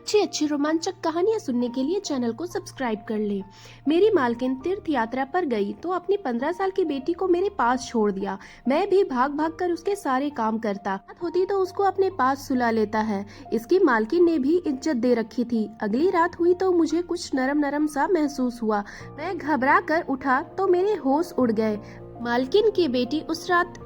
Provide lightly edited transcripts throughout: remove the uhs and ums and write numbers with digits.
अच्छी अच्छी रोमांचक कहानियां सुनने के लिए चैनल को सब्सक्राइब कर ले। मेरी मालकिन तीर्थ यात्रा पर गई तो अपनी 15 साल की बेटी को मेरे पास छोड़ दिया। मैं भी भाग भाग कर उसके सारे काम करता। रात होती तो उसको अपने पास सुला लेता है। इसकी मालकिन ने भी इज्जत दे रखी थी। अगली रात हुई तो मुझे कुछ नरम नरम सा महसूस हुआ। मैं घबरा कर उठा तो मेरे होश उड़ गए। मालकिन की बेटी उस रात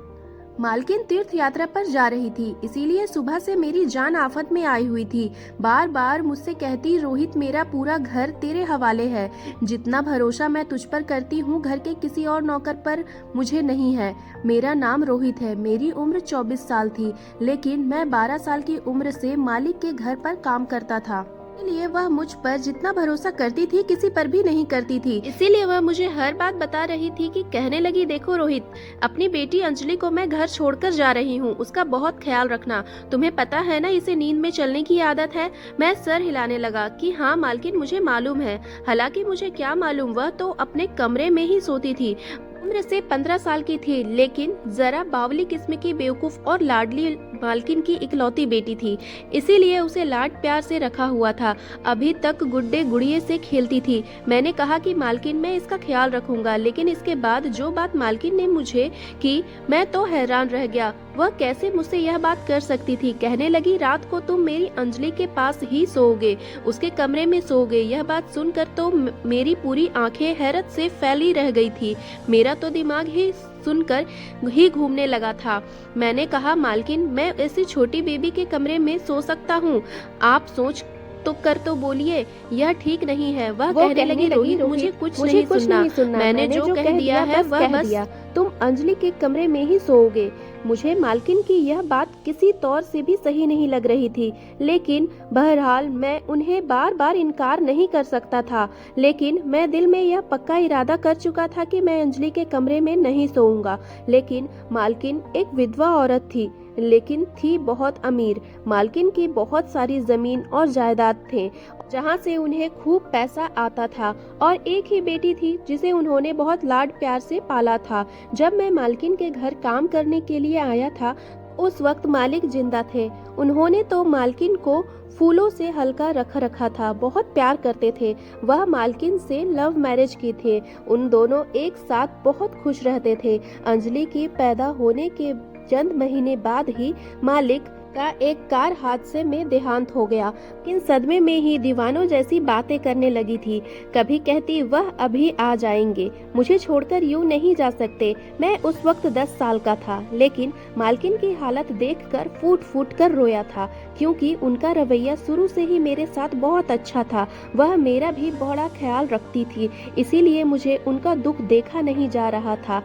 मालकिन तीर्थ यात्रा पर जा रही थी, इसीलिए सुबह से मेरी जान आफत में आई हुई थी। बार बार मुझसे कहती, रोहित मेरा पूरा घर तेरे हवाले है। जितना भरोसा मैं तुझ पर करती हूँ घर के किसी और नौकर पर मुझे नहीं है। मेरा नाम रोहित है। मेरी उम्र 24 साल थी, लेकिन मैं 12 साल की उम्र से मालिक के घर पर काम करता था। इसलिए वह मुझ पर जितना भरोसा करती थी किसी पर भी नहीं करती थी। इसीलिए वह मुझे हर बात बता रही थी कि कहने लगी, देखो रोहित, अपनी बेटी अंजलि को मैं घर छोड़कर जा रही हूँ, उसका बहुत ख्याल रखना। तुम्हें पता है ना, इसे नींद में चलने की आदत है। मैं सर हिलाने लगा कि हाँ मालकिन, मुझे मालूम है। हालांकि मुझे क्या मालूम, वह तो अपने कमरे में ही सोती थी। उम्र से 15 साल की थी, लेकिन जरा बावली किस्म की बेवकूफ और लाडली मालकिन की इकलौती बेटी थी, इसीलिए उसे लाड प्यार से रखा हुआ था। अभी तक गुड्डे गुड़िये से खेलती थी। मैंने कहा कि मालकिन, मैं इसका ख्याल रखूंगा, लेकिन इसके बाद जो बात मालकिन ने मुझे की, मैं तो हैरान रह गया। वह कैसे मुझसे यह बात कर सकती थी। कहने लगी, रात को तुम मेरी अंजलि के पास ही सोओगे, उसके कमरे में सोओगे। यह बात सुनकर तो मेरी पूरी आंखें हैरत से फैली रह गई थी। मेरा तो दिमाग ही सुनकर ही घूमने लगा था। मैंने कहा, मालकिन, मैं ऐसी छोटी बेबी के कमरे में सो सकता हूँ? आप सोच तो बोलिए, यह ठीक नहीं है। वह कहने लगी, रोहित, मुझे कुछ नहीं सुनना। मैंने जो कह दिया है वह बस। तुम अंजलि के कमरे में ही सोओगे। मुझे मालकिन की यह बात किसी तौर से भी सही नहीं लग रही थी, लेकिन बहरहाल मैं उन्हें बार बार इनकार नहीं कर सकता था। लेकिन मैं दिल में यह पक्का इरादा कर चुका था कि मैं अंजलि के कमरे में नहीं सोऊंगा। लेकिन मालकिन एक विधवा औरत थी, लेकिन थी बहुत अमीर। मालकिन की बहुत सारी जमीन और जायदाद थे, जहाँ से उन्हें खूब पैसा आता था, और एक ही बेटी थी जिसे उन्होंने बहुत लाड प्यार से पाला था। जब मैं मालकिन के घर काम करने के लिए आया था, उस वक्त मालिक जिंदा थे। उन्होंने तो मालकिन को फूलों से हल्का रखा था, बहुत प्यार करते थे। वह मालकिन से लव मैरिज की थे। उन दोनों एक साथ बहुत खुश रहते थे। अंजलि की पैदा होने के चंद महीने बाद ही मालिक का एक कार हादसे में देहांत हो गया। इन सदमे में ही दीवानों जैसी बातें करने लगी थी। कभी कहती, वह अभी आ जाएंगे, मुझे छोड़कर यूं नहीं जा सकते। मैं उस वक्त 10 साल का था, लेकिन मालकिन की हालत देखकर फूट फूट कर रोया था, क्योंकि उनका रवैया शुरू से ही मेरे साथ बहुत अच्छा था। वह मेरा भी बड़ा ख्याल रखती थी, इसीलिए मुझे उनका दुख देखा नहीं जा रहा था।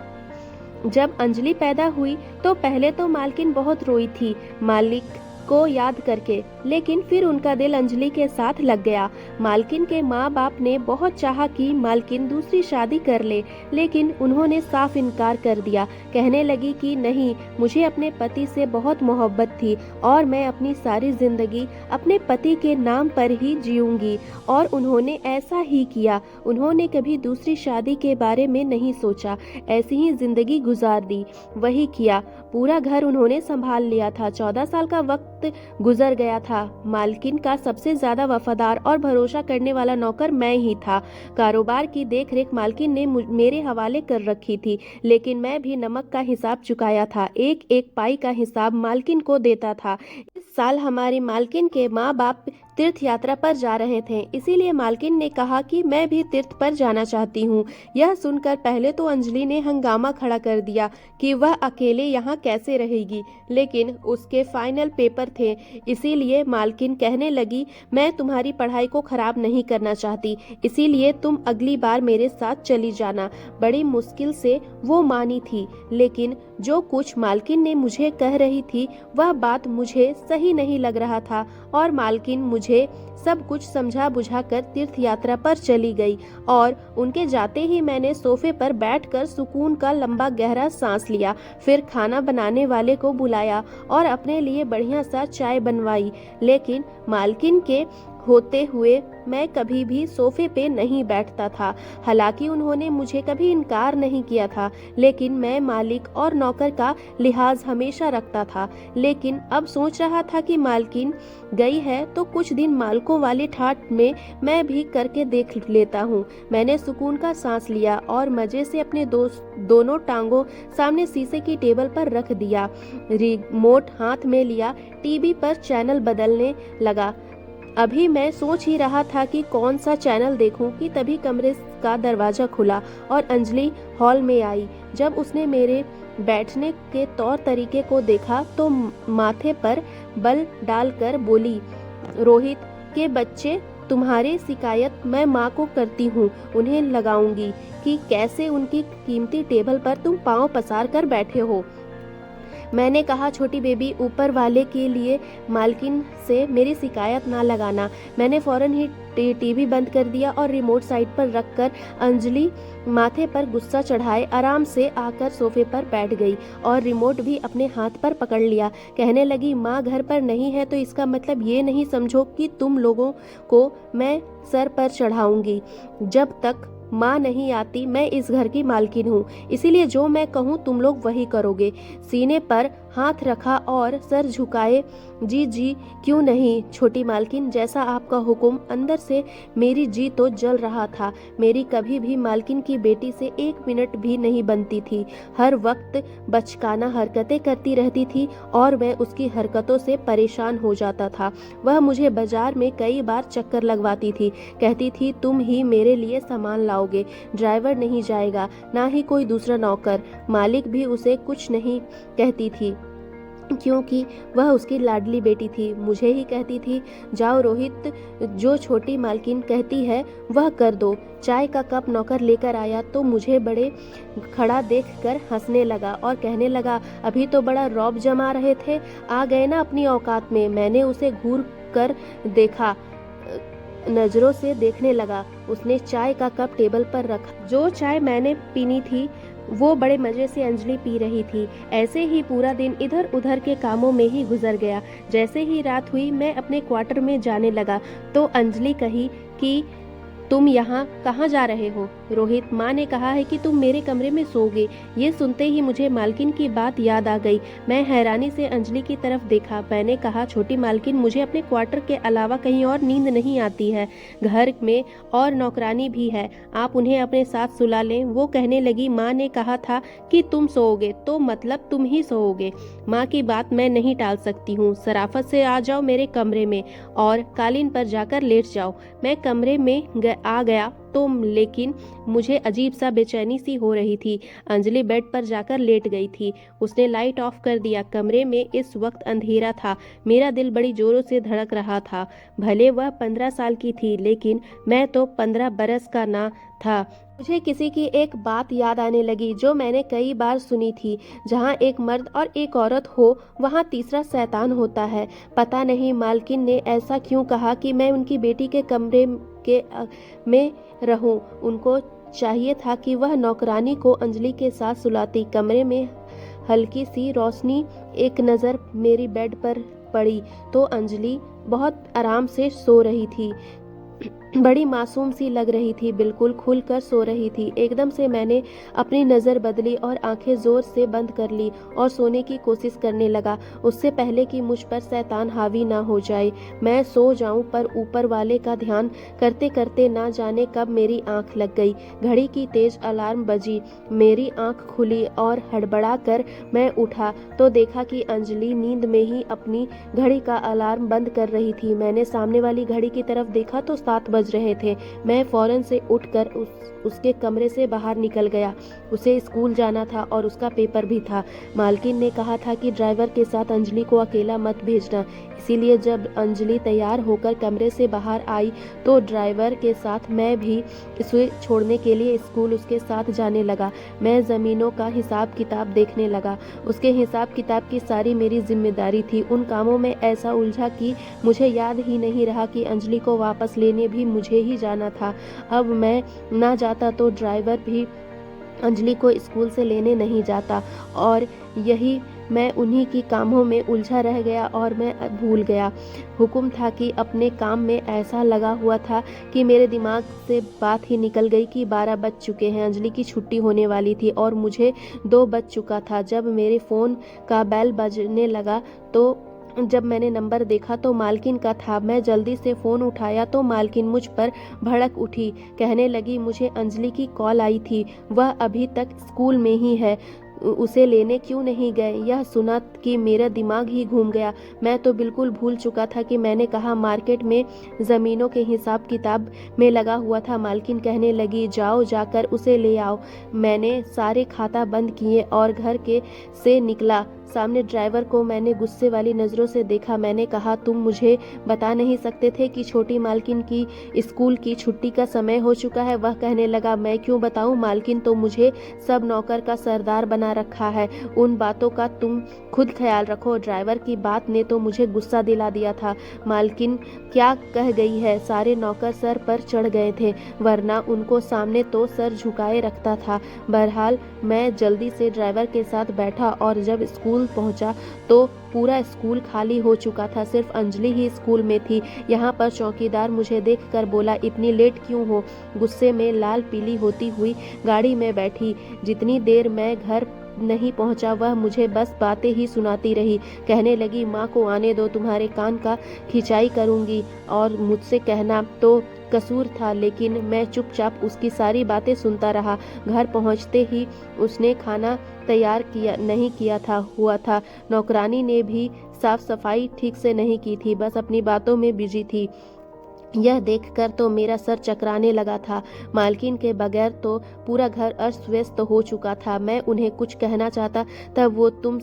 जब अंजलि पैदा हुई तो पहले तो मालकिन बहुत रोई थी मालिक को याद करके, लेकिन फिर उनका दिल अंजलि के साथ लग गया। मालकिन के माँ बाप ने बहुत चाहा कि मालकिन दूसरी शादी कर ले, लेकिन उन्होंने साफ इनकार कर दिया। कहने लगी कि नहीं, मुझे अपने पति से बहुत मोहब्बत थी और मैं अपनी सारी जिंदगी अपने पति के नाम पर ही जीऊंगी। और उन्होंने ऐसा ही किया। उन्होंने कभी दूसरी शादी के बारे में नहीं सोचा, ऐसी ही जिंदगी गुजार दी। वही किया, पूरा घर उन्होंने संभाल लिया था। 14 साल का वक्त गुजर गया था। मालकिन का सबसे ज्यादा वफादार और भरोसा करने वाला नौकर मैं ही था। कारोबार की देखरेख मालकिन ने मेरे हवाले कर रखी थी, लेकिन मैं भी नमक का हिसाब चुकाया था। एक एक पाई का हिसाब मालकिन को देता था। इस साल हमारी मालकिन के माँ बाप तीर्थ यात्रा पर जा रहे थे, इसीलिए मालकिन ने कहा कि मैं भी तीर्थ पर जाना चाहती हूँ। यह सुनकर पहले तो अंजलि ने हंगामा खड़ा कर दिया कि वह अकेले यहाँ कैसे रहेगी, लेकिन उसके फाइनल पेपर थे, इसीलिए मालकिन कहने लगी, मैं तुम्हारी पढ़ाई को खराब नहीं करना चाहती, इसीलिए तुम अगली बार मेरे साथ चली जाना। बड़ी मुश्किल से वो मानी थी, लेकिन जो कुछ मालकिन ने मुझे कह रही थी वह बात मुझे सही नहीं लग रहा था, और मालकिन मुझे सब कुछ समझा बुझा कर तीर्थ यात्रा पर चली गई। और उनके जाते ही मैंने सोफे पर बैठकर सुकून का लंबा गहरा सांस लिया। फिर खाना बनाने वाले को बुलाया और अपने लिए बढ़िया सा चाय बनवाई, लेकिन मालकिन के होते हुए मैं कभी भी सोफे पे नहीं बैठता था। हालांकि उन्होंने मुझे कभी इनकार नहीं किया था, लेकिन मैं मालिक और नौकर का लिहाज हमेशा रखता था। लेकिन अब सोच रहा था कि मालकिन गई है तो कुछ दिन मालकों वाली ठाट में मैं भी करके देख लेता हूँ। मैंने सुकून का सांस लिया और मजे से अपने दोनों टांगों सामने शीशे की टेबल पर रख दिया, रिमोट हाथ में लिया, टीवी पर चैनल बदलने लगा। अभी मैं सोच ही रहा था कि कौन सा चैनल देखूं कि तभी कमरे का दरवाजा खुला और अंजलि हॉल में आई। जब उसने मेरे बैठने के तौर तरीके को देखा तो माथे पर बल डालकर बोली, रोहित के बच्चे, तुम्हारी शिकायत मैं माँ को करती हूँ। उन्हें लगाऊंगी कि कैसे उनकी कीमती टेबल पर तुम पाँव पसार कर बैठे हो। मैंने कहा, छोटी बेबी, ऊपर वाले के लिए मालकिन से मेरी शिकायत ना लगाना। मैंने फौरन ही टीवी बंद कर दिया और रिमोट साइड पर रखकर अंजलि माथे पर गुस्सा चढ़ाए आराम से आकर सोफे पर बैठ गई और रिमोट भी अपने हाथ पर पकड़ लिया। कहने लगी, माँ घर पर नहीं है तो इसका मतलब ये नहीं समझो कि तुम लोगों को मैं सर पर चढ़ाऊंगी। जब तक माँ नहीं आती मैं इस घर की मालकिन हूँ, इसीलिए जो मैं कहूँ तुम लोग वही करोगे। सीने पर हाथ रखा और सर झुकाए, जी जी क्यों नहीं छोटी मालकिन, जैसा आपका हुक्म। अंदर से मेरी जी तो जल रहा था। मेरी कभी भी मालकिन की बेटी से एक मिनट भी नहीं बनती थी। हर वक्त बचकाना हरकतें करती रहती थी और मैं उसकी हरकतों से परेशान हो जाता था। वह मुझे बाजार में कई बार चक्कर लगवाती थी, कहती थी तुम ही मेरे लिए सामान लाओगे, ड्राइवर नहीं जाएगा, ना ही कोई दूसरा नौकर। मालिक भी उसे कुछ नहीं कहती थी क्योंकि वह उसकी लाडली बेटी थी। मुझे ही कहती थी, जाओ रोहित, जो छोटी मालकिन कहती है वह कर दो। चाय का कप नौकर लेकर आया तो मुझे बड़े खड़ा देखकर हंसने लगा और कहने लगा, अभी तो बड़ा रौब जमा रहे थे, आ गए ना अपनी औकात में। मैंने उसे घूर कर देखा, नजरों से देखने लगा। उसने चाय का कप टेबल पर रखा। जो चाय मैंने पीनी थी वो बड़े मजे से अंजलि पी रही थी। ऐसे ही पूरा दिन इधर उधर के कामों में ही गुजर गया। जैसे ही रात हुई मैं अपने क्वार्टर में जाने लगा तो अंजलि कही कि तुम यहाँ कहाँ जा रहे हो? रोहित, माँ ने कहा है कि तुम मेरे कमरे में सोओगे। ये सुनते ही मुझे मालकिन की बात याद आ गई। मैं हैरानी से अंजलि की तरफ देखा। मैंने कहा, छोटी मालकिन, मुझे अपने क्वार्टर के अलावा कहीं और नींद नहीं आती है। घर में और नौकरानी भी है, आप उन्हें अपने साथ सुला लें। वो कहने लगी, माँ ने कहा था कि तुम सोओगे तो मतलब तुम ही सोओगे। माँ की बात मैं नहीं टाल सकती हूँ। शराफत से आ जाओ मेरे कमरे में और कालीन पर जाकर लेट जाओ। मैं कमरे में आ गया तो लेकिन मुझे अजीब सा बेचैनी सी हो रही थी। अंजलि बेड पर जाकर लेट गई थी। उसने लाइट ऑफ कर दिया। कमरे में इस वक्त अंधेरा था। मेरा दिल बड़ी जोरों से धड़क रहा था। भले वह 15 साल की थी, लेकिन मैं तो 15 बरस का ना था। मुझे किसी की एक बात याद आने लगी जो मैंने कई बार सुनी थी, जहाँ एक मर्द और एक औरत हो वहाँ तीसरा शैतान होता है। पता नहीं मालकिन ने ऐसा क्यों कहा कि मैं उनकी बेटी के कमरे में रहूं। उनको चाहिए था कि वह नौकरानी को अंजलि के साथ सुलाती। कमरे में हल्की सी रोशनी, एक नज़र मेरी बेड पर पड़ी तो अंजलि बहुत आराम से सो रही थी। बड़ी मासूम सी लग रही थी, बिल्कुल खुलकर सो रही थी। एकदम से मैंने अपनी नज़र बदली और आंखें जोर से बंद कर ली और सोने की कोशिश करने लगा, उससे पहले कि मुझ पर शैतान हावी ना हो जाए। मैं सो जाऊं, पर ऊपर वाले का ध्यान करते करते ना जाने कब मेरी आंख लग गई। घड़ी की तेज अलार्म बजी, मेरी आंख खुली और हड़बड़ा कर मैं उठा तो देखा कि अंजलि नींद में ही अपनी घड़ी का अलार्म बंद कर रही थी। मैंने सामने वाली घड़ी की तरफ देखा तो 7 बज रहे थे। मैं फौरन से उठकर उसके कमरे से बाहर निकल गया। उसे स्कूल जाना था और उसका पेपर भी था। मालकिन ने कहा था कि ड्राइवर के साथ अंजलि को अकेला मत भेजना, इसीलिए जब अंजलि तैयार होकर कमरे से बाहर आई तो ड्राइवर के साथ मैं भी इसे छोड़ने के लिए स्कूल उसके साथ जाने लगा। मैं ज़मीनों का हिसाब किताब देखने लगा। उसके हिसाब किताब की सारी मेरी जिम्मेदारी थी। उन कामों में ऐसा उलझा कि मुझे याद ही नहीं रहा कि अंजलि को वापस लेने भी मुझे ही जाना था। अब मैं ना जाता तो ड्राइवर भी अंजलि को स्कूल से लेने नहीं जाता और यही मैं उन्हीं की कामों में उलझा रह गया और मैं भूल गया। हुक्म था कि अपने काम में ऐसा लगा हुआ था कि मेरे दिमाग से बात ही निकल गई कि 12 बज चुके हैं। अंजलि की छुट्टी होने वाली थी और मुझे 2 बज चुका था। जब मेरे फ़ोन का बेल बजने लगा तो जब मैंने नंबर देखा तो मालकिन का था। मैं जल्दी से फ़ोन उठाया तो मालकिन मुझ पर भड़क उठी। कहने लगी, मुझे अंजलि की कॉल आई थी, वह अभी तक स्कूल में ही है, उसे लेने क्यों नहीं गए? यह सुना कि मेरा दिमाग ही घूम गया। मैं तो बिल्कुल भूल चुका था कि मैंने कहा मार्केट में ज़मीनों के हिसाब किताब में लगा हुआ था। मालकिन कहने लगी, जाओ जाकर उसे ले आओ। मैंने सारे खाता बंद किए और घर के से निकला। सामने ड्राइवर को मैंने गुस्से वाली नज़रों से देखा। मैंने कहा, तुम मुझे बता नहीं सकते थे कि छोटी मालकिन की स्कूल की छुट्टी का समय हो चुका है? वह कहने लगा, मैं क्यों बताऊं, मालकिन तो मुझे सब नौकर का सरदार बना रखा है। उन बातों का तुम खुद ख्याल रखो। ड्राइवर की बात ने तो मुझे गुस्सा दिला दिया था। मालकिन क्या कह गई है? सारे नौकर सर पर चढ़ गए थे, वरना उनको सामने तो सर झुकाए रखता था। बहरहाल मैं जल्दी से ड्राइवर के साथ बैठा और जब स्कूल पहुंचा तो पूरा स्कूल खाली हो चुका था। सिर्फ अंजलि ही स्कूल में थी। यहाँ पर चौकीदार मुझे देखकर बोला, इतनी लेट क्यों हो? गुस्से में लाल पीली होती हुई गाड़ी में बैठी। जितनी देर मैं घर नहीं पहुंचा वह मुझे बस बातें ही सुनाती रही। कहने लगी, माँ को आने दो, तुम्हारे कान का खिंचाई करूंगी। और मुझसे कहना तो कसूर था, लेकिन मैं चुपचाप उसकी सारी बातें सुनता रहा। घर पहुंचते ही उसने खाना तैयार नहीं किया हुआ था। नौकरानी ने भी साफ सफाई ठीक से नहीं की थी, बस अपनी बातों में बिजी थी। यह देखकर तो मेरा सर चकराने लगा था। मालकिन के बगैर तो पूरा घर अस्त व्यस्त हो चुका था। मैं उन्हें कुछ कहना चाहता तब वो, तुम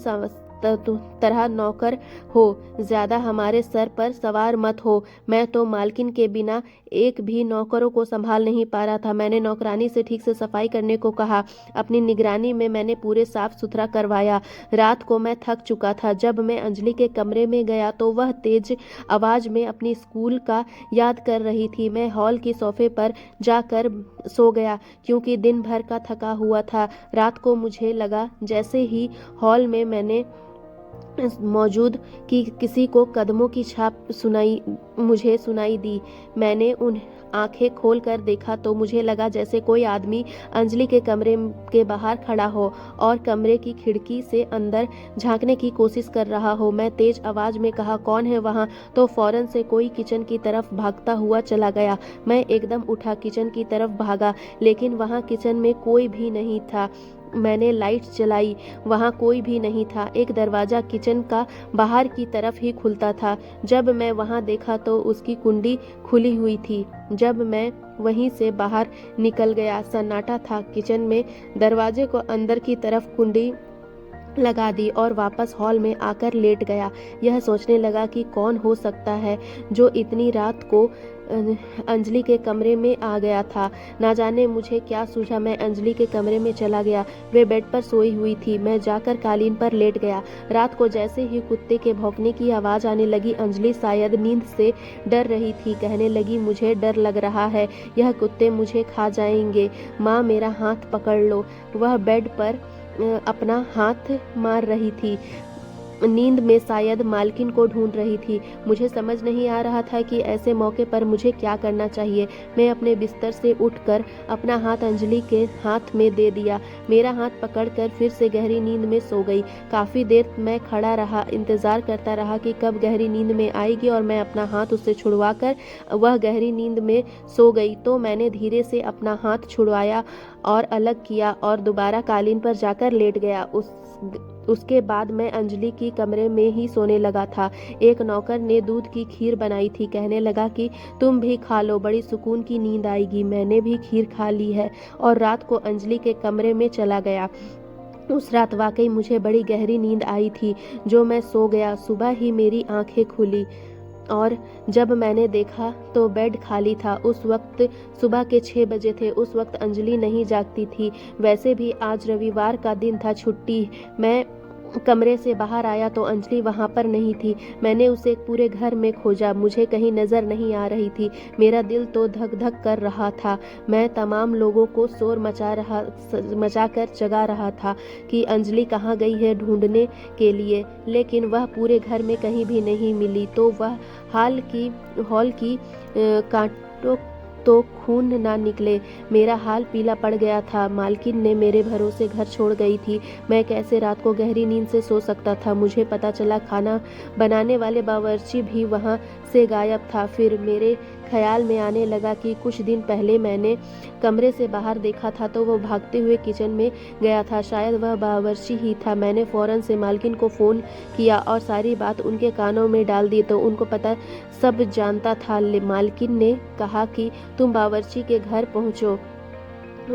तरह नौकर हो, ज्यादा हमारे सर पर सवार मत हो। मैं तो मालकिन के बिना एक भी नौकरों को संभाल नहीं पा रहा था। मैंने नौकरानी से ठीक से सफाई करने को कहा। अपनी निगरानी में मैंने पूरे साफ सुथरा करवाया। रात को मैं थक चुका था। जब मैं अंजलि के कमरे में गया तो वह तेज आवाज में अपनी स्कूल का याद कर रही थी। मैं हॉल के सोफे पर जाकर सो गया क्योंकि दिन भर का थका हुआ था। रात को मुझे लगा जैसे ही हॉल में मैंने मौजूद कि किसी को कदमों की छाप मुझे सुनाई दी। मैंने उन आंखें खोल कर देखा तो मुझे लगा जैसे कोई आदमी अंजलि के कमरे के बाहर खड़ा हो और कमरे की खिड़की से अंदर झांकने की कोशिश कर रहा हो। मैं तेज आवाज में कहा, कौन है वहाँ? तो फौरन से कोई किचन की तरफ भागता हुआ चला गया। मैं एकदम उठा, किचन की तरफ भागा, लेकिन वहाँ किचन में कोई भी नहीं था। मैंने लाइट जलाई, वहाँ कोई भी नहीं था। एक दरवाज़ा किचन का बाहर की तरफ ही खुलता था। जब मैं वहाँ देखा तो उसकी कुंडी खुली हुई थी। जब मैं वहीं से बाहर निकल गया, सन्नाटा था किचन में। दरवाजे को अंदर की तरफ कुंडी लगा दी और वापस हॉल में आकर लेट गया। यह सोचने लगा कि कौन हो सकता है जो इतनी रात को अंजलि के कमरे में आ गया था। ना जाने मुझे क्या सूझा, मैं अंजलि के कमरे में चला गया। वे बेड पर सोई हुई थी। मैं जाकर कालीन पर लेट गया। रात को जैसे ही कुत्ते के भौंकने की आवाज़ आने लगी, अंजलि शायद नींद से डर रही थी। कहने लगी, मुझे डर लग रहा है, यह कुत्ते मुझे खा जाएंगे। माँ, मेरा हाथ पकड़ लो। वह बेड पर अपना हाथ मार रही थी। नींद में शायद मालकिन को ढूंढ रही थी। मुझे समझ नहीं आ रहा था कि ऐसे मौके पर मुझे क्या करना चाहिए। मैं अपने बिस्तर से उठकर अपना हाथ अंजलि के हाथ में दे दिया। मेरा हाथ पकड़कर फिर से गहरी नींद में सो गई। काफ़ी देर मैं खड़ा रहा, इंतज़ार करता रहा कि कब गहरी नींद में आएगी और मैं अपना हाथ उससे छुड़वाकर वह गहरी नींद में सो गई। तो मैंने धीरे से अपना हाथ छुड़वाया और अलग किया और दोबारा कालीन पर जाकर लेट गया। उसके बाद मैं अंजलि की कमरे में ही सोने लगा था। एक नौकर ने दूध की खीर बनाई थी। कहने लगा कि तुम भी खा लो, बड़ी सुकून की नींद आएगी। मैंने भी खीर खा ली है और रात को अंजलि के कमरे में चला गया। उस रात वाकई मुझे बड़ी गहरी नींद आई थी। जो मैं सो गया, सुबह ही मेरी आंखें खुली और जब मैंने देखा तो बेड खाली था। उस वक्त सुबह के 6 बजे थे। उस वक्त अंजलि नहीं जागती थी। वैसे भी आज रविवार का दिन था, छुट्टी। मैं कमरे से बाहर आया तो अंजलि वहाँ पर नहीं थी। मैंने उसे पूरे घर में खोजा, मुझे कहीं नज़र नहीं आ रही थी। मेरा दिल तो धक धक कर रहा था। मैं तमाम लोगों को शोर मचा कर जगा रहा था कि अंजलि कहाँ गई है ढूंढने के लिए, लेकिन वह पूरे घर में कहीं भी नहीं मिली। तो वह हॉल की कांटों तो खून ना निकले। मेरा हाल पीला पड़ गया था। मालकिन ने मेरे भरोसे घर छोड़ गई थी। मैं कैसे रात को गहरी नींद से सो सकता था। मुझे पता चला खाना बनाने वाले बावर्ची भी वहाँ से गायब था। फिर मेरे ख्याल में आने लगा कि कुछ दिन पहले मैंने कमरे से बाहर देखा था तो वो भागते हुए किचन में गया था। शायद वह बावर्ची ही था। मैंने फौरन से मालकिन को फ़ोन किया और सारी बात उनके कानों में डाल दी तो उनको पता सब जानता था। मालकिन ने कहा कि तुम बावर्ची के घर पहुंचो,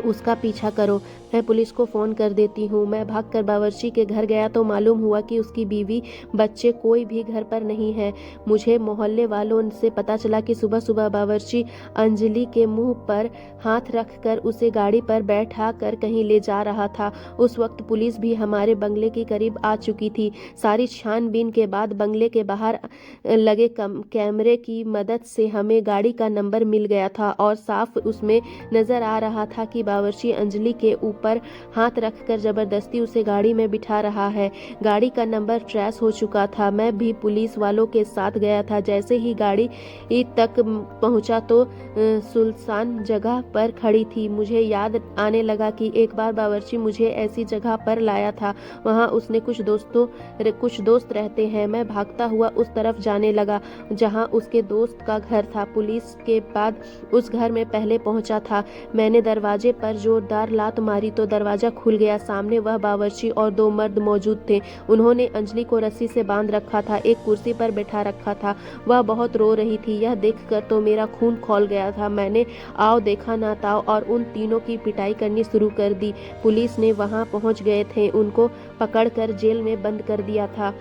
उसका पीछा करो, मैं पुलिस को फ़ोन कर देती हूँ। मैं भागकर बावर्ची के घर गया तो मालूम हुआ कि उसकी बीवी बच्चे कोई भी घर पर नहीं है। मुझे मोहल्ले वालों से पता चला कि सुबह सुबह बावर्ची अंजलि के मुंह पर हाथ रखकर उसे गाड़ी पर बैठा कर कहीं ले जा रहा था। उस वक्त पुलिस भी हमारे बंगले के करीब आ चुकी थी। सारी छानबीन के बाद बंगले के बाहर लगे कैमरे की मदद से हमें गाड़ी का नंबर मिल गया था और साफ उसमें नज़र आ रहा था कि बावर्ची अंजलि के ऊपर हाथ रखकर जबरदस्ती उसे गाड़ी में बिठा रहा है। गाड़ी का नंबर ट्रेस हो चुका था। मैं भी पुलिस वालों के साथ गया था। जैसे ही गाड़ी तक पहुंचा तो सुनसान जगह पर खड़ी थी। मुझे याद आने लगा कि एक बार बावर्ची मुझे ऐसी जगह पर लाया था। वहां उसने कुछ दोस्त रहते हैं। मैं भागता हुआ उस तरफ जाने लगा जहां उसके दोस्त का घर था। पुलिस के बाद उस घर में पहले पहुंचा था। मैंने दरवाजे पर जोरदार लात मारी तो दरवाजा खुल गया। सामने वह बावर्ची और 2 मर्द मौजूद थे। उन्होंने अंजलि को रस्सी से बांध रखा था, एक कुर्सी पर बैठा रखा था। वह बहुत रो रही थी। यह देखकर तो मेरा खून खौल गया था। मैंने आओ देखा ना ताओ और उन तीनों की पिटाई करनी शुरू कर दी। पुलिस ने वहां पहुंच गए थे, उनको पकड़कर जेल में बंद कर दिया था।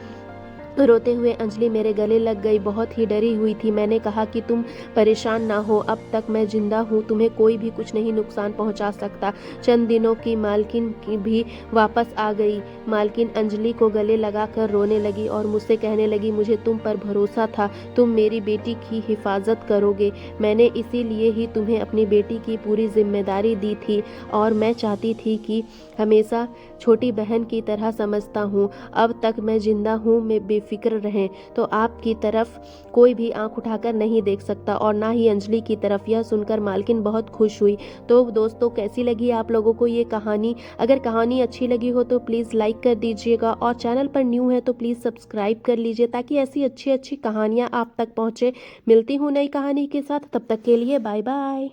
रोते हुए अंजलि मेरे गले लग गई, बहुत ही डरी हुई थी। मैंने कहा कि तुम परेशान ना हो, अब तक मैं जिंदा हूँ, तुम्हें कोई भी कुछ नहीं नुकसान पहुँचा सकता। चंद दिनों की मालकिन की भी वापस आ गई। मालकिन अंजलि को गले लगाकर रोने लगी और मुझसे कहने लगी, मुझे तुम पर भरोसा था, तुम मेरी बेटी की हिफाजत करोगे। मैंने इसीलिए ही तुम्हें अपनी बेटी की पूरी जिम्मेदारी दी थी और मैं चाहती थी कि हमेशा छोटी बहन की तरह समझता हूँ। अब तक मैं जिंदा हूँ, मैं बेफिक्र रहें तो आपकी तरफ कोई भी आंख उठाकर नहीं देख सकता और ना ही अंजलि की तरफ। यह सुनकर मालकिन बहुत खुश हुई। तो दोस्तों, कैसी लगी आप लोगों को ये कहानी? अगर कहानी अच्छी लगी हो तो प्लीज़ लाइक कर दीजिएगा और चैनल पर न्यू है तो प्लीज़ सब्सक्राइब कर लीजिए ताकि ऐसी अच्छी अच्छी कहानियाँ आप तक पहुँचे। मिलती हूँ नई कहानी के साथ, तब तक के लिए बाय बाय।